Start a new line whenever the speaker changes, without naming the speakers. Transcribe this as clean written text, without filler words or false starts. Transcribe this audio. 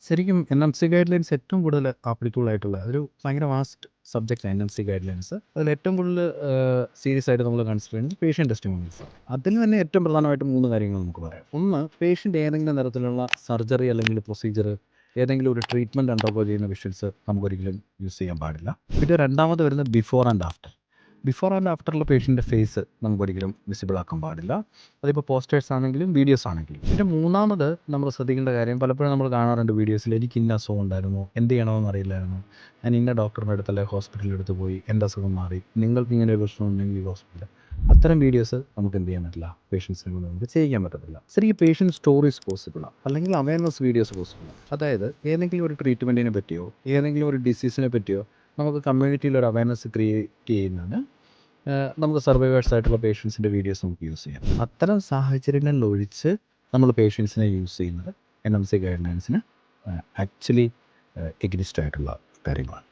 ശരിക്കും എൻ.എം.സി ഗൈഡ്‌ലൈൻസ് ഏറ്റവും കൂടുതൽ ആപ്ലിക്കബിൾ ആയിട്ടുള്ള ഒരു ഭയങ്കര വാസ്റ്റ് സബ്ജക്റ്റാണ് എൻ.എം.സി ഗൈഡ്‌ലൈൻസ്. അതിൽ ഏറ്റവും കൂടുതൽ സീരിയസ് ആയിട്ട് നമ്മൾ കൺസിഡർ ചെയ്യുന്നത് പേഷ്യൻ്റ് ടെസ്റ്റിമോണീസ്. അതിൽ തന്നെ ഏറ്റവും പ്രധാനമായിട്ട് 3 കാര്യങ്ങൾ നമുക്ക് പറയാം. ഒന്ന്, പേഷ്യൻ്റ് ഏതെങ്കിലും തരത്തിലുള്ള സർജറി അല്ലെങ്കിൽ പ്രൊസീജിയർ, ഏതെങ്കിലും ഒരു ട്രീറ്റ്മെൻറ്റ് അണ്ടർഗോ ചെയ്യുന്ന വിഷ്വൽസ് നമുക്കൊരിക്കലും യൂസ് ചെയ്യാൻ പാടില്ല. പിന്നെ രണ്ടാമത് വരുന്നത് before and after. Before and ആഫ്റ്ററുള്ള പേഷ്യൻ്റെ ഫേസ് നമുക്കൊരിക്കലും വിസിബിൾ ആക്കാൻ പാടില്ല. അതിപ്പോൾ പോസ്റ്റേഴ്സ് ആണെങ്കിലും വീഡിയോസ് ആണെങ്കിലും. പിന്നെ മൂന്നാമത് നമ്മൾ ശ്രദ്ധിക്കേണ്ട കാര്യം, പലപ്പോഴും നമ്മൾ കാണാറുണ്ട് വീഡിയോസിൽ, എനിക്ക് ഇന്ന അസുഖം ഉണ്ടായിരുന്നു, എന്ത് ചെയ്യണമെന്ന് അറിയില്ലായിരുന്നു, ഞാൻ ഇന്ന ഡോക്ടറിൻ്റെ അടുത്ത് അല്ലെങ്കിൽ ഹോസ്പിറ്റലിൻ്റെ അടുത്ത് പോയി, എൻ്റെ അസുഖം മാറി, നിങ്ങൾക്ക് ഇങ്ങനെ ഒരു പ്രശ്നം ഉണ്ടെങ്കിൽ ഈ ഹോസ്പിറ്റൽ. അത്തരം വീഡിയോസ് നമുക്ക് എന്ത് ചെയ്യാൻ പറ്റില്ല, പേഷ്യൻസിനെ കൊണ്ട് നമുക്ക് ചെയ്യാൻ പറ്റത്തില്ല. ശരിക്കും പേഷ്യൻ്റ് സ്റ്റോറീസ് പോസിബിളാണ്, അല്ലെങ്കിൽ അവയർനെസ് വീഡിയോസ് പോസിബിളാണ്. അതായത് ഏതെങ്കിലും ഒരു ട്രീറ്റ്മെൻറ്റിനെ പറ്റിയോ ഏതെങ്കിലും ഒരു ഡിസീസിനെ പറ്റിയോ നമുക്ക് കമ്മ്യൂണിറ്റിയിൽ ഒരു അവയർനെസ് ക്രിയേറ്റ് ചെയ്യുന്നതിന് നമുക്ക് സർവൈവേഴ്സ് ആയിട്ടുള്ള പേഷ്യൻസിൻ്റെ വീഡിയോസ് നമുക്ക് യൂസ് ചെയ്യാം. അത്തരം സാഹചര്യങ്ങളിൽ ഒഴിച്ച് നമ്മൾ പേഷ്യൻസിനെ യൂസ് ചെയ്യുന്നത് എൻ.എം.സി ഗൈഡ്‌ലൈൻസിന് ആക്ച്വലി എഗനിസ്റ്റ് ആയിട്ടുള്ള കാര്യങ്ങളാണ്.